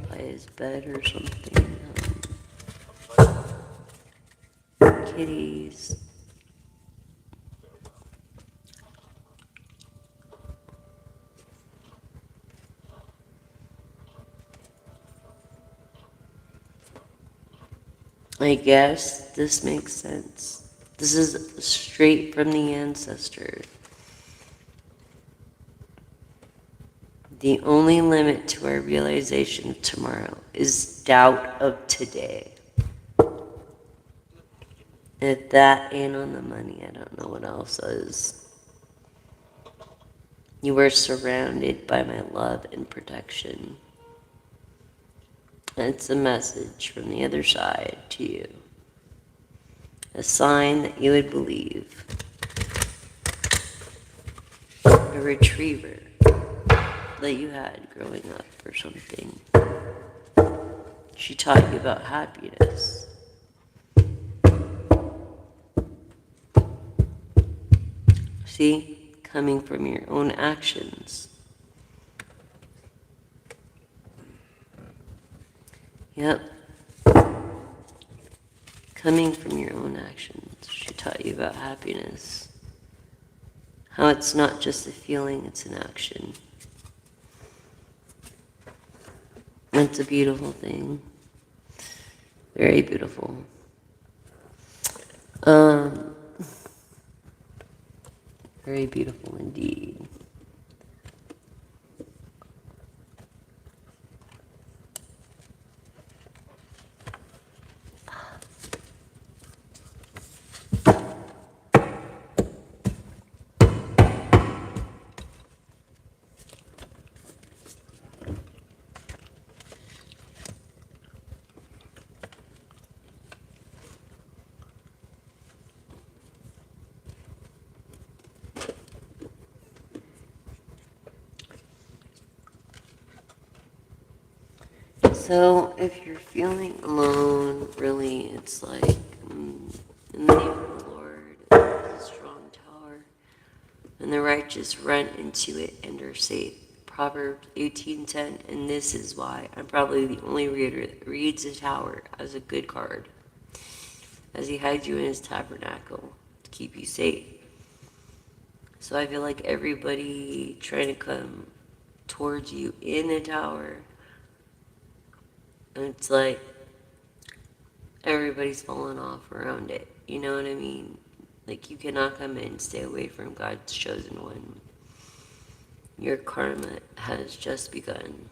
[SPEAKER 1] By his bed or something. Kitties. I guess this makes sense. This is straight from the ancestor. The only limit to our realization of tomorrow is doubt of today. If that ain't on the money, I don't know what else is. You are surrounded by my love and protection. It's a message from the other side to you. A sign that you would believe. A retriever that you had growing up or something. She taught you about happiness. See? Coming from your own actions. Yep. Coming from your own actions. She taught you about happiness. How it's not just a feeling, it's an action. It's a beautiful thing. Very beautiful. Very beautiful indeed. So, if you're feeling alone, really, it's like, in the name of the Lord, is a strong tower, and the righteous run into it and are safe. Proverbs 18:10, and this is why I'm probably the only reader that reads the tower as a good card, as he hides you in his tabernacle to keep you safe. So I feel like everybody trying to come towards you in the tower, and it's like everybody's falling off around it. You know what I mean? Like, you cannot come in and stay away from God's chosen one. Your karma has just begun.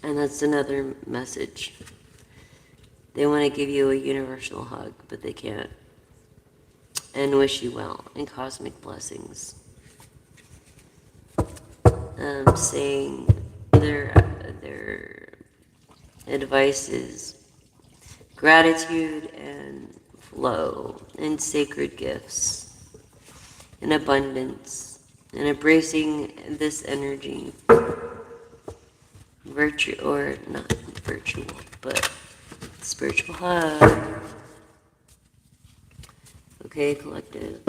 [SPEAKER 1] And that's another message. They want to give you a universal hug, but they can't. And wish you well and cosmic blessings. Saying their advice is gratitude and flow and sacred gifts and abundance and embracing this energy. Virtue, or not virtual, but spiritual hug. Okay, collective.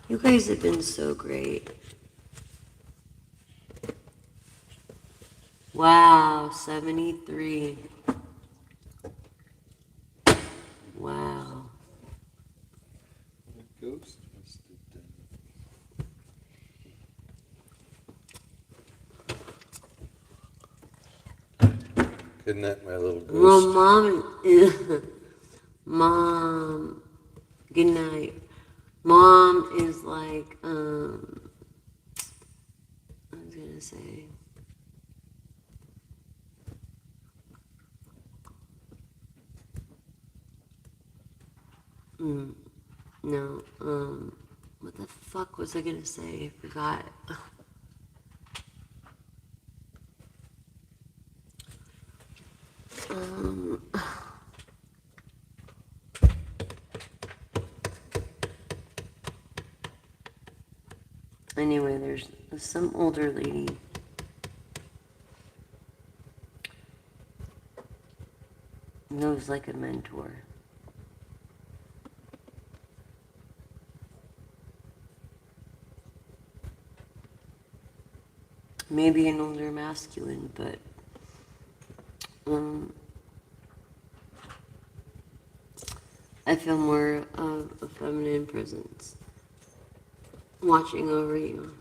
[SPEAKER 1] You guys have been so great. Wow, 73. Wow.
[SPEAKER 2] The ghost must have done. Good night, my little
[SPEAKER 1] Well,
[SPEAKER 2] ghost.
[SPEAKER 1] Mom, good night. Mom is like, I was gonna say, no, what the fuck was I gonna say? I forgot. Anyway, there's some older lady. Knows like a mentor. Maybe an older masculine, but I feel more of a feminine presence watching over you.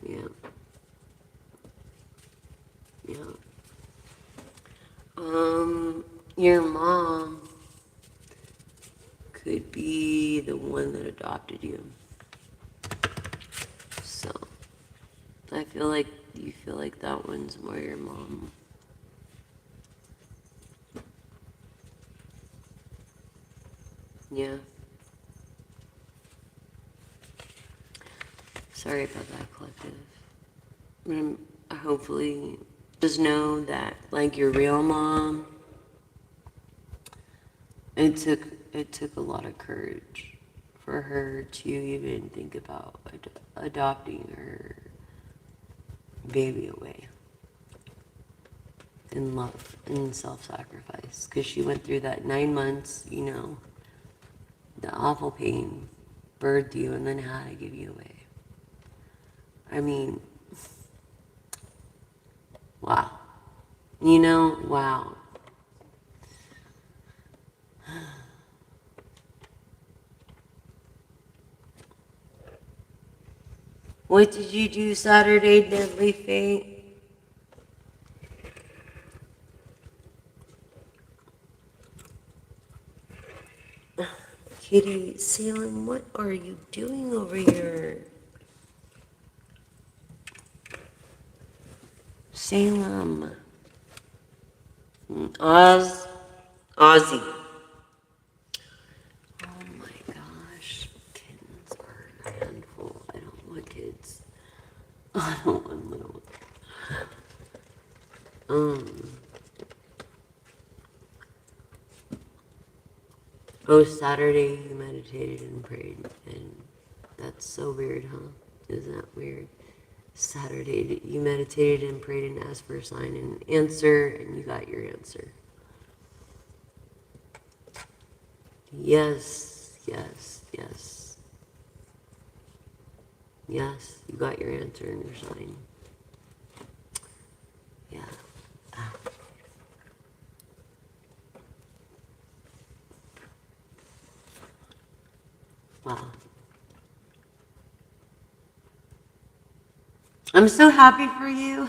[SPEAKER 1] Yeah. Yeah. Your mom could be the one that adopted you. So, I feel like you feel like that one's more your mom. Yeah. Sorry about that, collective. hopefully just know that, like, your real mom, it took a lot of courage for her to even think about adopting her baby away in love and self-sacrifice, because she went through that 9 months, the awful pain, birthed you, and then had to give you away. I mean, wow. Wow. What did you do Saturday, Deadly Fate? Kitty, Salem, what are you doing over here? Salem. Ozzy. Oh my gosh. Kittens are a handful. I don't want kids. I don't want little ones. Oh, Saturday you meditated and prayed, and that's so weird, huh? Isn't that weird? Saturday you meditated and prayed and asked for a sign and answer, and you got your answer. Yes, yes, yes. Yes, you got your answer and your sign. Yeah. Ah. Wow. I'm so happy for you.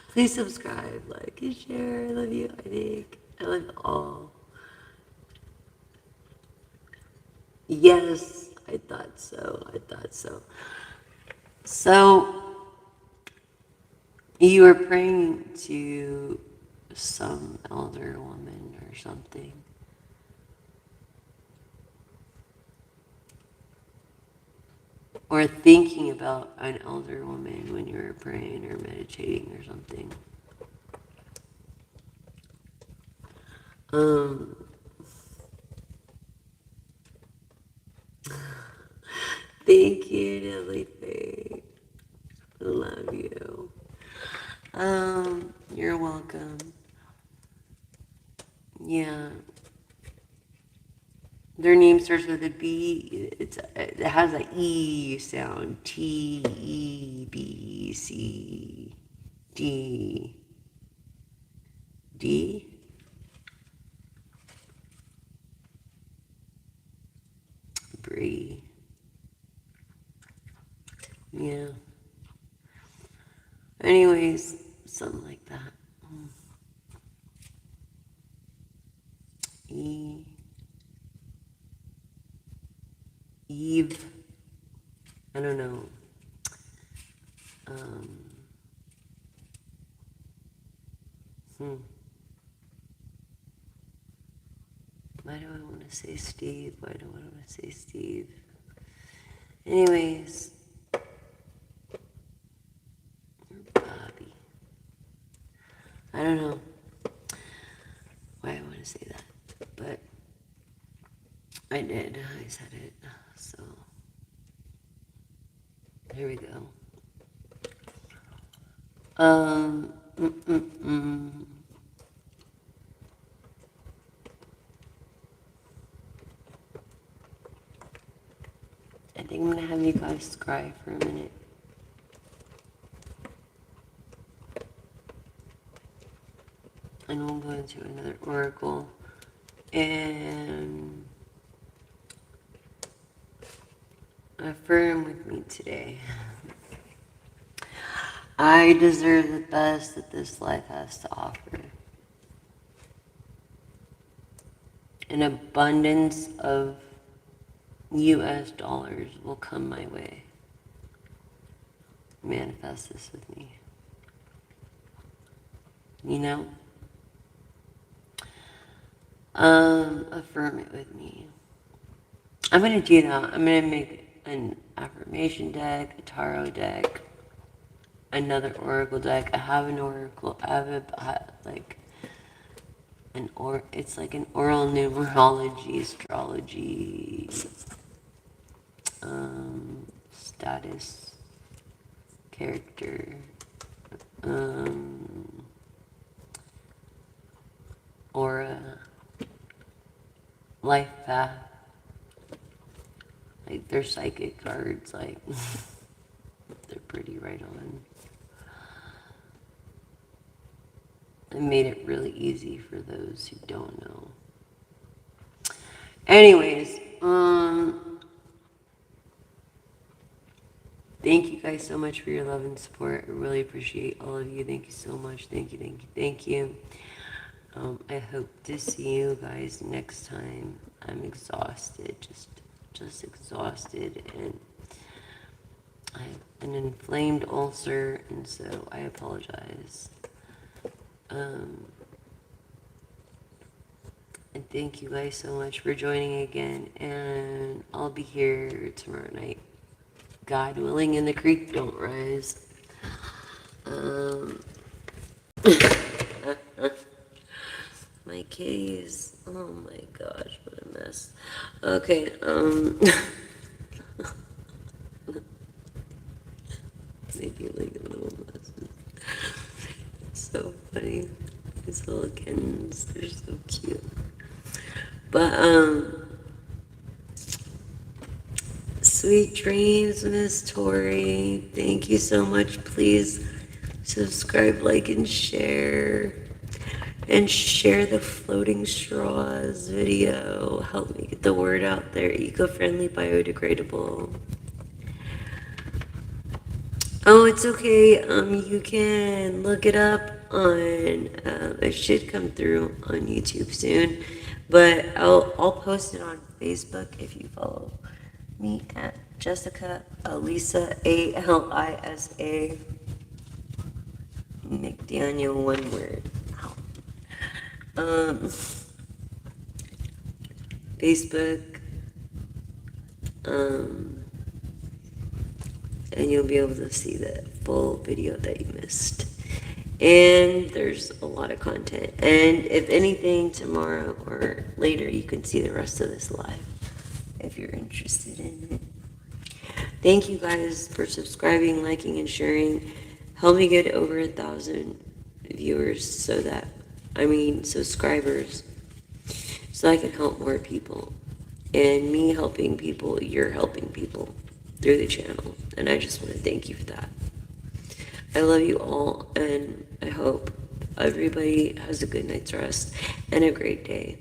[SPEAKER 1] Please subscribe, like, and share. I love you, I think. I love you all. Yes, I thought so. I thought so. So, you were praying to some elder woman or something. Or thinking about an elder woman when you were praying or meditating or something. Thank you, Nelly Faye. I love you. You're welcome. Yeah. Their name starts with a B. It has an E sound. T-E-B-C-D. Bree. Yeah. Anyways, something like that. E. Eve. I don't know. Why do I want to say Steve? Why do I want to say Steve? Anyways, Bobby. I don't know why I want to say that, but I did. I said it. So, here we go. Um, mm, mm, mm. I think I'm gonna have you guys cry for a minute. And we'll go into another oracle. And affirm with me today. I deserve the best that this life has to offer. An abundance of US dollars will come my way. Manifest this with me. Affirm it with me. I'm gonna do that. I'm gonna make an affirmation deck, a tarot deck, another oracle deck. I have an oracle. I have it's like an oral numerology, astrology, status, character, aura, life path. Like, they're psychic cards, like, they're pretty right on. I made it really easy for those who don't know. Anyways, thank you guys so much for your love and support. I really appreciate all of you. Thank you so much. Thank you, thank you, thank you. I hope to see you guys next time. I'm exhausted, just exhausted, and I have an inflamed ulcer, and so I apologize. And thank you guys so much for joining again, and I'll be here tomorrow night, God willing, and the creek don't rise. My kitties, oh my gosh, what a mess. Okay, maybe like a little mess. So funny. These little kittens, they're so cute. But, sweet dreams, Miss Tori. Thank you so much. Please subscribe, like, and share. And share the floating straws video. Help me get the word out there. Eco-friendly, biodegradable. Oh, it's okay. You can look it up on. It should come through on YouTube soon, but I'll post it on Facebook if you follow me at Jessica Alisa Alisa McDaniel, one word. Facebook, and you'll be able to see the full video that you missed. And there's a lot of content. And if anything, tomorrow or later, you can see the rest of this live if you're interested in it. Thank you guys for subscribing, liking, and sharing. Help me get over 1,000 viewers subscribers, so I can help more people. And me helping people, you're helping people through the channel. And I just want to thank you for that. I love you all, and I hope everybody has a good night's rest and a great day.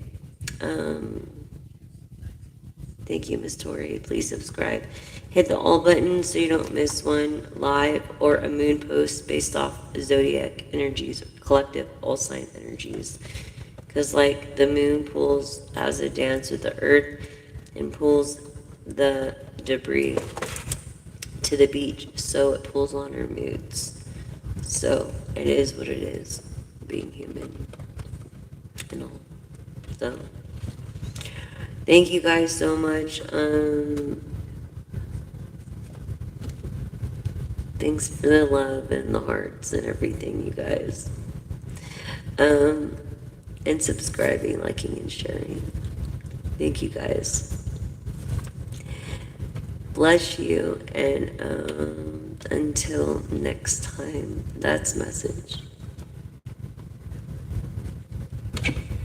[SPEAKER 1] Thank you, Miss Tori. Please subscribe. Hit the all button so you don't miss one live or a moon post based off zodiac energies, collective all sign energies. Because like the moon pulls as a dance with the earth and pulls the debris to the beach, so it pulls on our moods. So it is what it is, being human and all. So thank you guys so much. Thanks for the love and the hearts and everything, you guys. And subscribing, liking, and sharing. Thank you guys. Bless you, and until next time, that's message.